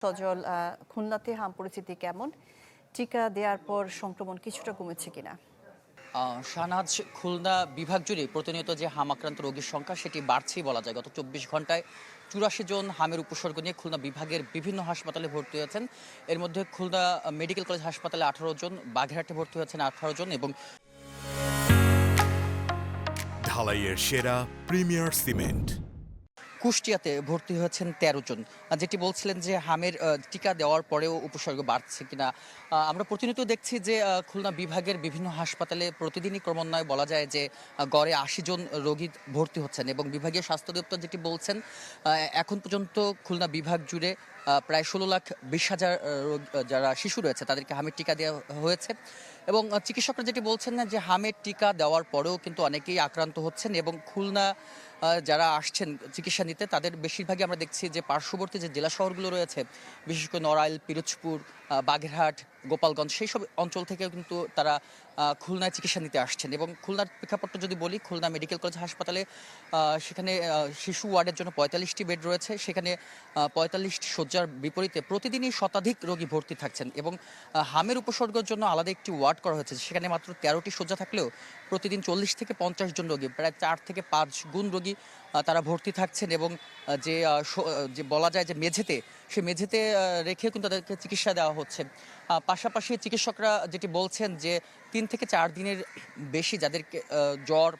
সজল, খুলনাতে হাম পরিস্থিতি কেমন? টিকা দেওয়ার পর সংক্রমণ কিছুটা কমেছে কিনা? শাহনাজ, খুলনা বিভাগ জুড়ে প্রতিনিয়ত যে হাম আক্রান্ত রোগীর সংখ্যা সেটি বাড়ছেই বলা যায়। গত ২৪ ঘন্টায় ৮৪ জন হামের উপসর্গ নিয়ে খুলনা বিভাগের বিভিন্ন হাসপাতালে ভর্তি হয়েছেন। এর মধ্যে খুলনা মেডিকেল কলেজ হাসপাতালে ১৮ জন, বাগেরহাটে ভর্তি হয়েছেন ১৮ জন এবং ঢালাইয়ের সেরা প্রিমিয়ার সিমেন্ট। কুষ্টিয়াতে ভর্তি হয়েছেন ১৩ জন। যেটি বলছিলেন যে হামের টিকা দেওয়ার পরেও উপসর্গ বাড়ছে কিনা। আমরা প্রতিনিয়ত দেখছি যে খুলনা বিভাগের বিভিন্ন হাসপাতালে প্রতিদিনই ক্রমান্বয়ে বলা যায় যে গড়ে ৮০ জন রোগী ভর্তি হচ্ছেন এবং বিভাগীয় স্বাস্থ্য দপ্তর যেটি বলছেন এখন পর্যন্ত খুলনা বিভাগ জুড়ে প্রায় ১৬,২০,০০০ যারা শিশু রয়েছে তাদেরকে হামের টিকা দেওয়া হয়েছে এবং চিকিৎসকরা যেটি বলছেন না যে হামের টিকা দেওয়ার পরেও কিন্তু অনেকেই আক্রান্ত হচ্ছেন এবং খুলনা যারা আসছেন চিকিৎসা নিতে তাদের বেশিরভাগই আমরা দেখছি যে পার্শ্ববর্তী যে জেলা শহরগুলো রয়েছে, বিশেষ করে নড়াইল, পিরোজপুর, বাগেরহাট, গোপালগঞ্জ সেই সব অঞ্চল থেকেও কিন্তু তারা খুলনায় চিকিৎসা নিতে আসছেন এবং খুলনার প্রেক্ষাপটটা যদি বলি, খুলনা মেডিকেল কলেজ হাসপাতালে সেখানে শিশু ওয়ার্ডের জন্য ৪৫টি বেড রয়েছে। সেখানে ৪৫টি শয্যার বিপরীতে প্রতিদিনই শতাধিক রোগী ভর্তি থাকছেন এবং হামের উপসর্গের জন্য আলাদা একটি ওয়ার্ড করা হয়েছে। সেখানে মাত্র ১৩টি শয্যা থাকলেও প্রতিদিন ৪০ থেকে ৫০ জন রোগী, প্রায় ৪ থেকে ৫ গুণ রোগী তারা ভর্তি থাকছেন এবং যে বলা যায় যে মেঝেতে, সে মেঝেতে রেখে কিন্তু তাদেরকে চিকিৎসা দেওয়া হচ্ছে। পাশাপাশি চিকিৎসকরা যেটি বলছেন যে ৩ থেকে ৪ দিনের বেশি যাদেরকে জ্বর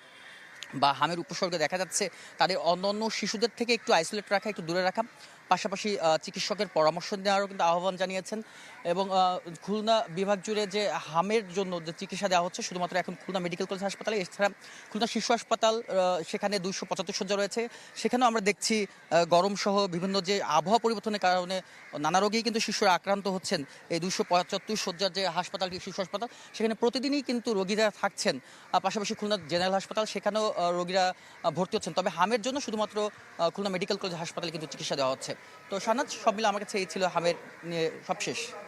বা হামের উপসর্গ দেখা যাচ্ছে তাদের অন্যান্য শিশুদের থেকে একটু আইসোলেট রাখা, একটু দূরে রাখা, পাশাপাশি চিকিৎসকের পরামর্শ নেওয়ারও কিন্তু আহ্বান জানিয়েছেন এবং খুলনা বিভাগ জুড়ে যে হামের জন্য যে চিকিৎসা দেওয়া হচ্ছে শুধুমাত্র এখন খুলনা মেডিকেল কলেজ হাসপাতালে, এছাড়া খুলনা শিশু হাসপাতাল সেখানে ২৭৫ শয্যা রয়েছে। সেখানেও আমরা দেখছি গরম সহ বিভিন্ন যে আবহাওয়া পরিবর্তনের কারণে নানা রোগেই কিন্তু শিশুরা আক্রান্ত হচ্ছেন। এই ২৭৫ শয্যার যে হাসপাতালটি শিশু হাসপাতাল, সেখানে প্রতিদিনই কিন্তু রোগীরা থাকছেন। পাশাপাশি খুলনা জেনারেল হাসপাতাল, সেখানেও রোগীরা ভর্তি হচ্ছেন। তবে হামের জন্য শুধুমাত্র খুলনা মেডিকেল কলেজ হাসপাতালে কিন্তু চিকিৎসা দেওয়া হচ্ছে। তো শাহনাজ, সব মিলে আমার কাছে এই ছিল হামের নিয়ে সবশেষ।